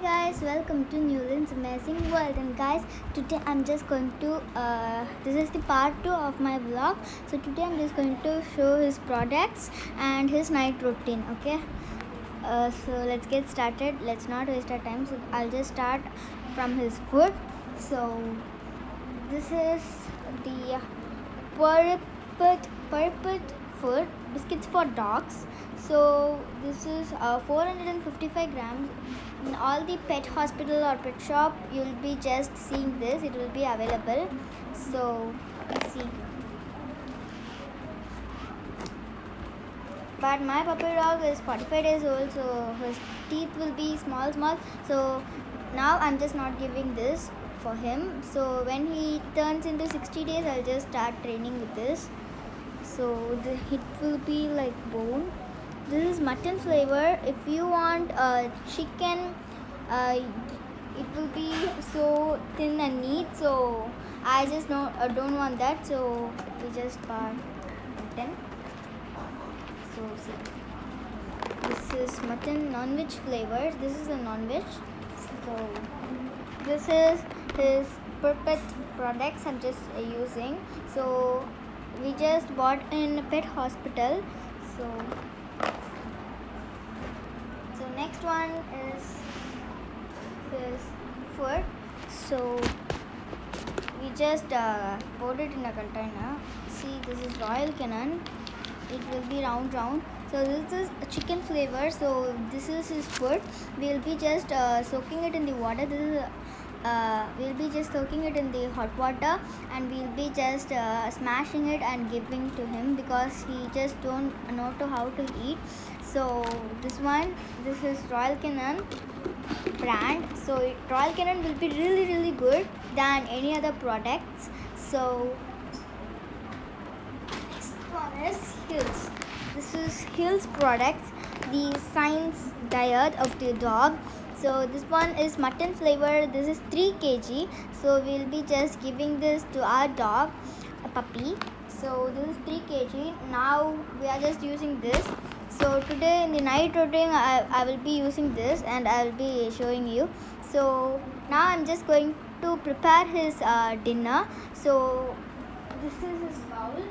guys, welcome to Newland's Amazing World. And guys, today I'm just going to this is the part 2 of my vlog. So today I'm just going to show his products and his night routine. Okay, so let's get started. Let's not waste our time. So I'll just start from his food. So this is the Purpet food biscuits for dogs. So this is 455 grams. In all the pet hospital or pet shop, you'll be just seeing this. It will be available. So let's see. But my puppy dog is 45 days old, so his teeth will be small. So now I'm just not giving this for him. So when he turns into 60 days, I'll just start training with this. So it will be like bone. This is mutton flavor. If you want chicken, it will be so thin and neat. So I just don't want that. So we just got mutton. So see, this is mutton non-veg flavor. This is a non-veg. So this is his Purpet products I'm just using. So we just bought in pet hospital. So next one is his food. So we just poured it in a container. See, this is Royal Canin. It will be round. So this is a chicken flavor. So this is his food. We'll be just soaking it in the water. This is we'll be just soaking it in the hot water, and we'll be just smashing it and giving to him because he just don't know how to eat. So this is Royal Canin brand. So Royal Canin will be really good than any other products. So next one is Hills. This is Hills products, the science diet of the dog. So this one is mutton flavor. This is 3 kg. So we'll be just giving this to our dog, a puppy. So this is 3 kg. Now we are just using this. So today in the night routine, I will be using this and I will be showing you. So now I'm just going to prepare his dinner. So this is his bowl.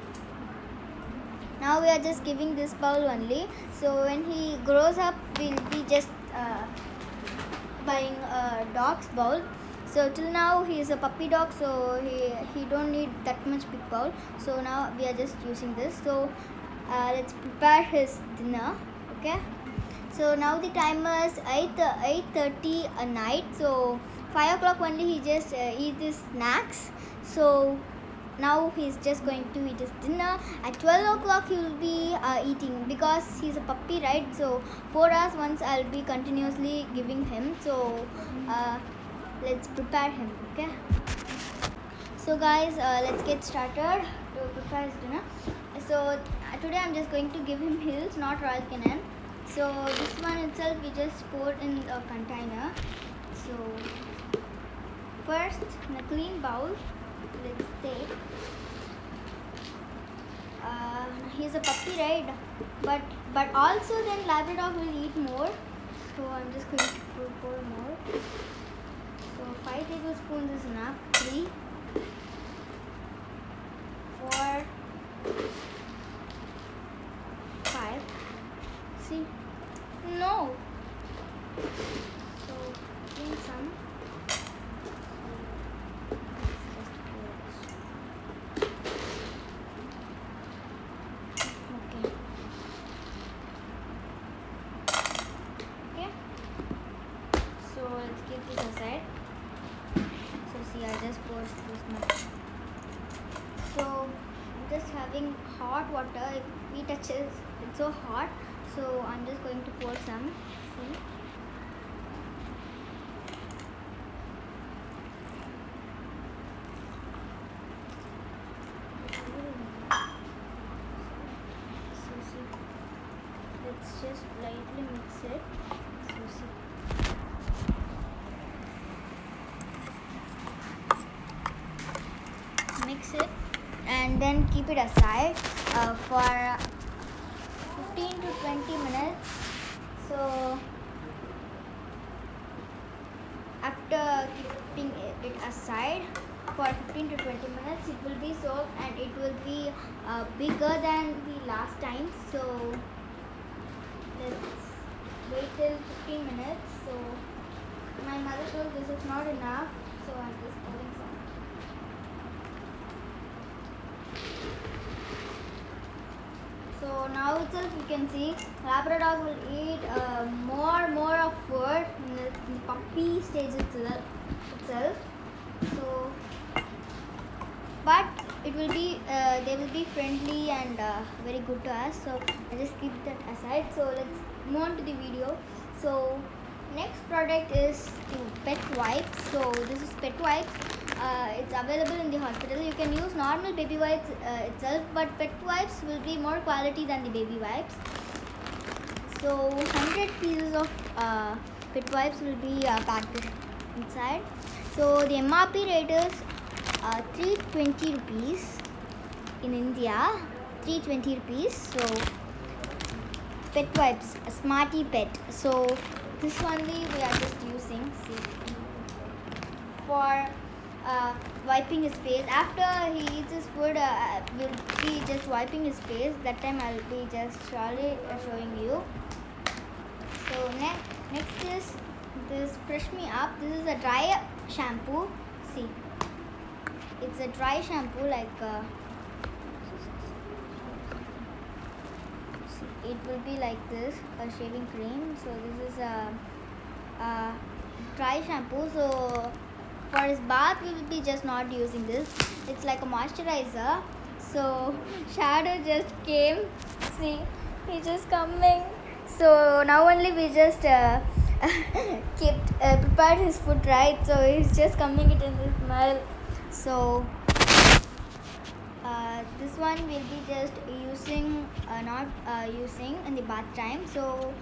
Now we are just giving this bowl only. So when he grows up, we'll be just buying a dog's bowl. So till now he is a puppy dog, so he don't need that much big bowl. So now we are just using this. So let's prepare his dinner. Okay, so now the time is 8:30 at night. So 5 o'clock only he just eat his snacks. So now he's just going to eat his dinner. At 12 o'clock he will be eating because he's a puppy, right? So 4 hours once I'll be continuously giving him. So let's prepare him. Okay, so guys, let's get started to prepare his dinner. So today I'm just going to give him Hills, not Royal Canin. So this one itself we just poured in a container. So first in a clean bowl, let's take he's a puppy, right? But also then Labrador will eat more. So I'm just going to pour more. So 5 tablespoons is enough. 3, 4, 5. See? No. So drink some. So let's keep this aside. So see, I just poured this much. So I'm just having hot water. If he touches, it's so hot. So I'm just going to pour some. See. So see, let's just lightly mix it. So see. Mix it and then keep it aside for 15 to 20 minutes. So keeping it aside for 15 to 20 minutes. It will be soaked and it will be bigger than the last time. So let's wait till 15 minutes. So my mother told this is not enough, so I'm just putting some. So now itself you can see Labrador will eat more of food in the puppy stage itself. So, but it will be they will be friendly and very good to us. So I just keep that aside. So let's move on to the video. So next product is the pet wipes. So this is pet wipes. It's available in the hospital. You can use normal baby wipes itself, but pet wipes will be more quality than the baby wipes. So 100 pieces of pet wipes will be packed inside. So the MRP rate is 320 rupees in India. 320 rupees. So pet wipes, Smarty Pet. So this only we are just using. See, for wiping his face after he eats his food. We'll be just wiping his face. That time I'll be just surely showing you. So next is this Fresh Me Up. This is a dry shampoo. See, it's a dry shampoo like see, it will be like this, a shaving cream. So this is a dry shampoo. So for his bath we will be just not using this. It's like a moisturizer. So Shadow just came. See, he's just coming. So now only we just prepared his food, right? So he's just coming it in the smell. So this one will be just using not using in the bath time. So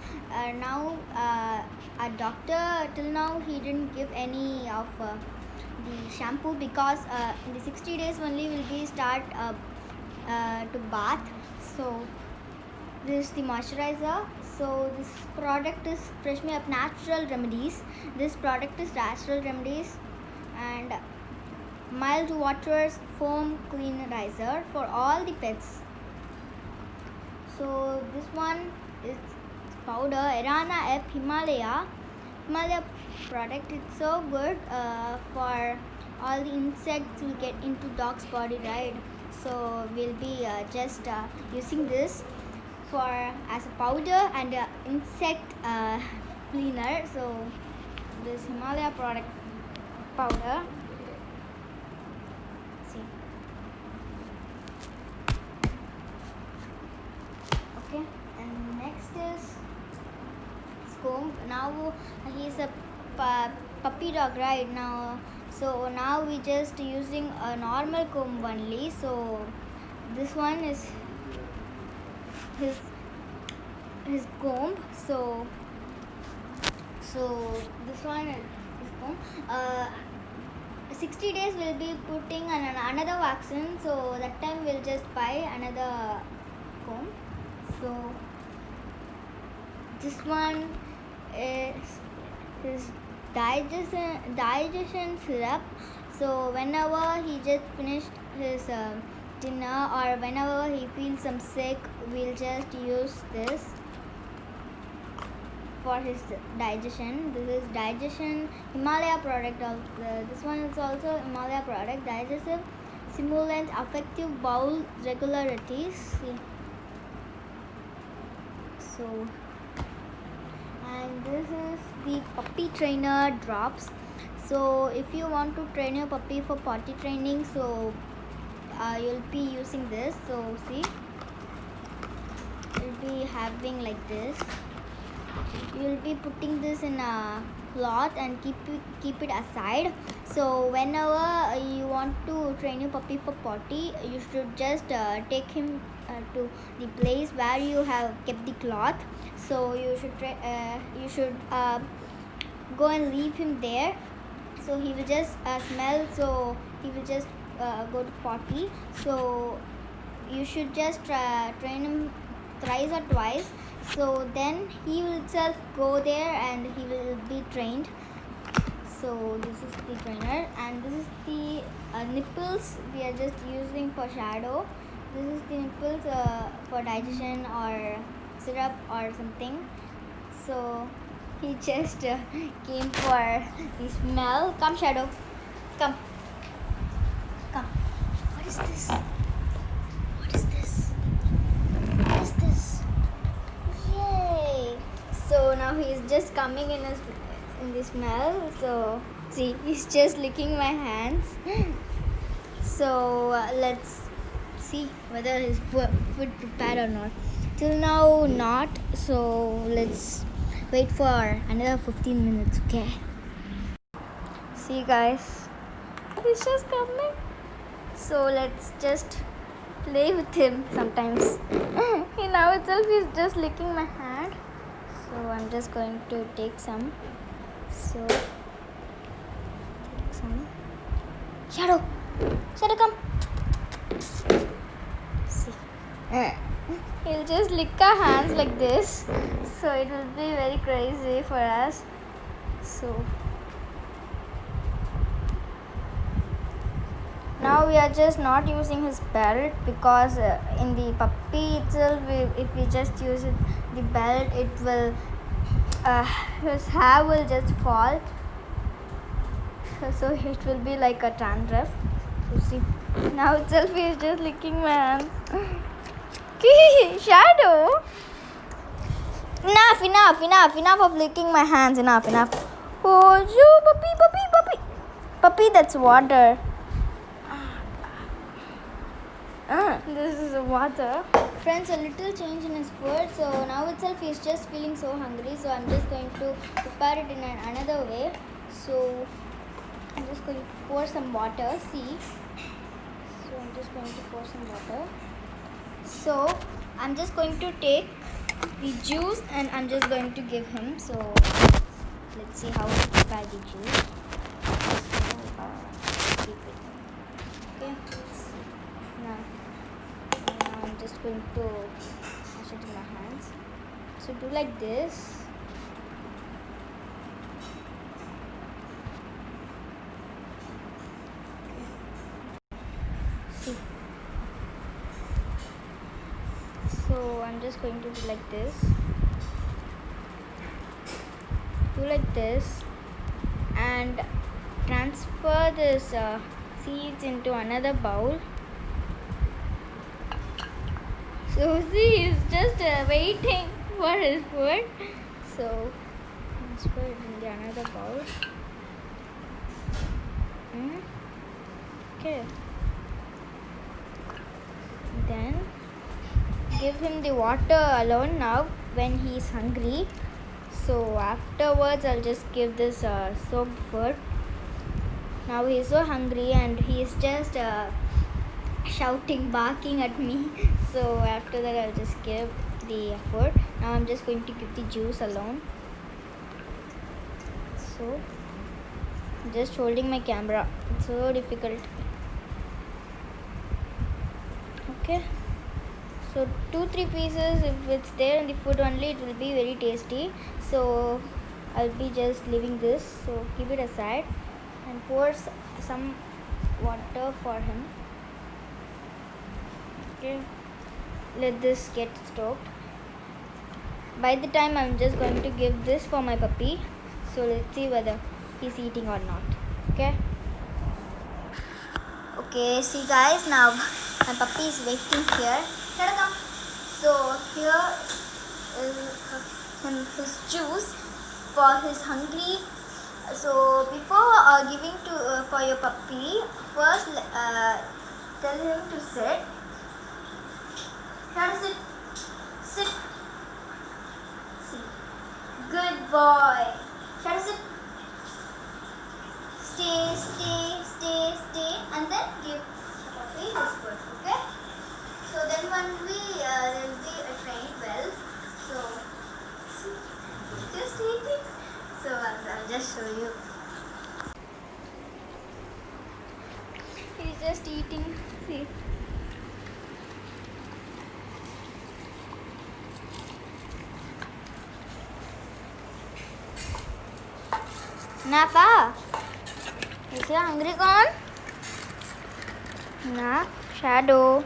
now our doctor till now he didn't give any of the shampoo because in the 60 days only will be start to bath. So this is the moisturizer. So this product is Fresh Me Up Natural Remedies. This product is Natural Remedies and mild water foam cleanerizer for all the pets. So this one is powder Erana F Himalaya product. It's so good for all the insects will get into dog's body, right? So we'll be just using this for as a powder and insect cleaner. So this Himalaya product powder. See, okay, and next is comb. Now he's a puppy dog right now. So now we just using a normal comb only. So this one is his comb. So this one is comb. 60 days we'll be putting another vaccine. So that time we'll just buy another comb. So this one is his digestion syrup. So whenever he just finished his dinner or whenever he feels some sick, we'll just use this for his digestion. This is digestion Himalaya product. This one is also Himalaya product. Digestive stimulant, effective bowel regularities. See. So, and this is the puppy trainer drops. So if you want to train your puppy for potty training, so you'll be using this. So see, you'll be having like this. You'll be putting this in a cloth and keep it aside. So whenever you want to train your puppy for potty, you should just take him to the place where you have kept the cloth. So you should go and leave him there. So he will just smell. So he will just go to potty. So you should just train him thrice or twice. So then he will itself go there and he will be trained. So So this is the trainer, and this is the nipples we are just using for shadow. This is the nipples for digestion or syrup or something. So he just came for the smell. Come, Shadow. Come. Come. What is this? What is this? What is this? Yay! So now he's just coming in the smell. So see, he's just licking my hands. So let's see whether his food prepared or not. Till now not. So let's wait for another 15 minutes. Okay. See guys, he's just coming. So let's just play with him sometimes. He now itself is just licking my hand. So I'm just going to take some. So take some. Shadow, come. See, he'll just lick our hands like this. So it will be very crazy for us. So now we are just not using his belt because in the puppy itself, if we just use the belt, it will his hair will just fall. So it will be like a dandruff. So see, now itself he is just licking my hands. Shadow, enough of licking my hands. Enough. Oh, puppy, that's water. This is water. Friends, a little change in his food. So now itself he is just feeling so hungry. So I'm just going to prepare it in another way. So I'm just going to pour some water. See. So I'm just going to pour some water. So I'm just going to take the juice and I'm just going to give him. So let's see how to prepare the juice. So keep it. Okay. Now I'm just going to mash it in my hands. So do like this. See. So I'm just going to do like this. Do like this and transfer this seeds into another bowl. So see, he's just waiting for his food. So transfer it in the another bowl. Okay. Then give him the water alone now when he's hungry. So afterwards I'll just give this soaked food. Now he's so hungry and he's just shouting, barking at me. So after that I'll just give the food. Now I'm just going to give the juice alone. So I'm just holding my camera. It's so difficult. Okay. So 2-3 pieces, if it's there in the food only, it will be very tasty. So I'll be just leaving this. So keep it aside and pour some water for him. Okay. Let this get stoked. By the time I'm just going to give this for my puppy. So let's see whether he's eating or not. Okay. Okay, see guys, now my puppy is waiting here. Come. So here is his juice for his hungry. So before giving to for your puppy, first tell him to sit. Try to sit. Sit. See. Good boy. Try to sit. Stay, and then give the puppy his food. Okay. So then when they'll be trained well. So just eating. So I'll just show you. He's just eating. See. Nafa. Is he hungry gone? Nah, Shadow.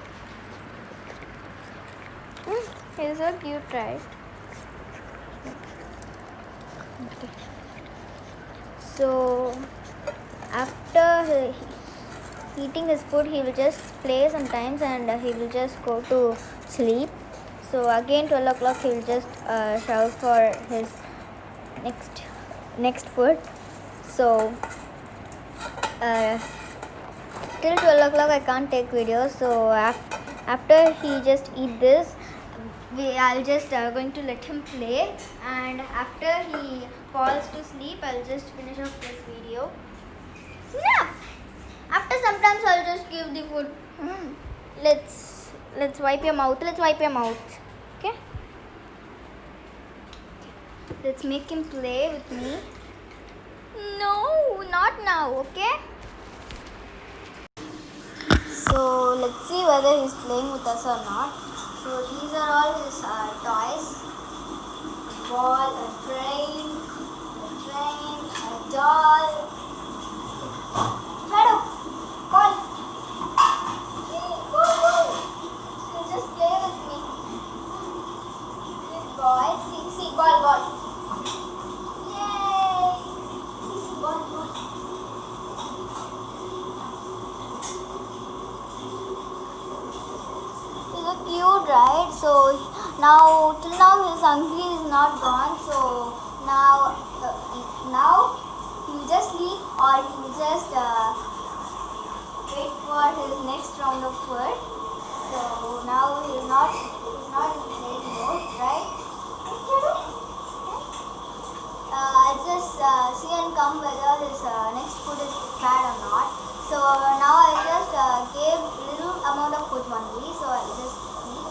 He's so cute, right? Okay. So after eating his food, he will just play sometimes and he will just go to sleep. So again 12 o'clock he will just shout for his next food. So till 12 o'clock I can't take videos. So after he just eat this, I'll just going to let him play, and after he falls to sleep I'll just finish off this video. Enough! After sometimes I'll just give the food. Let's wipe your mouth. Let's wipe your mouth. Okay? Let's make him play with me. No, not now, okay? So let's see whether he's playing with us or not. So these are all his toys. A ball, a train, a doll. Shadow, call. Go. You just play with me. Good boy. See, ball. Yay! See, ball. He's so cute, right? So till now his hungry is not gone. So now he will just sleep, or he will just wait for his next round of food. So now he's not in playing mode, right? I'll just see and come whether his next food is prepared or not. So now I just gave little amount of food only. So I'll just eat.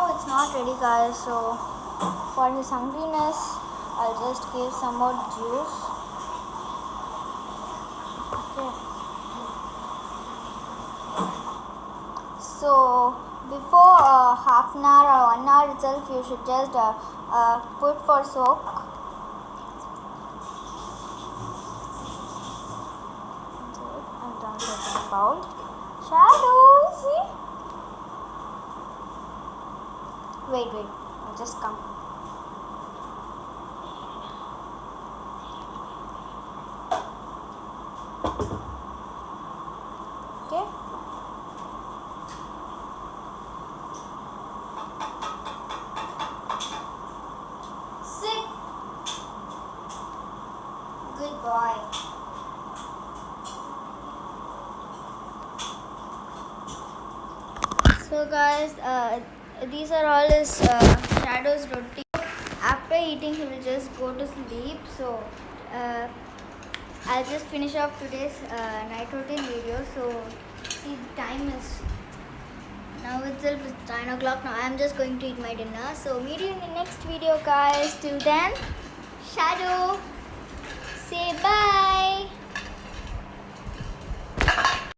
It's not ready, guys, so for his hungriness I'll just give some more juice. Okay, so before half an hour or 1 hour itself you should just put for soak. I'm done with the bowl. Shadow, see? Wait, I'll just come. Okay. Sit. Good boy. So guys, these are all his Shadow's routine. After eating he will just go to sleep. So I'll just finish off today's night routine video. So see, the time is now itself it's 9 o'clock. Now I'm just going to eat my dinner. So meet you in the next video, guys. Till then, Shadow, say bye.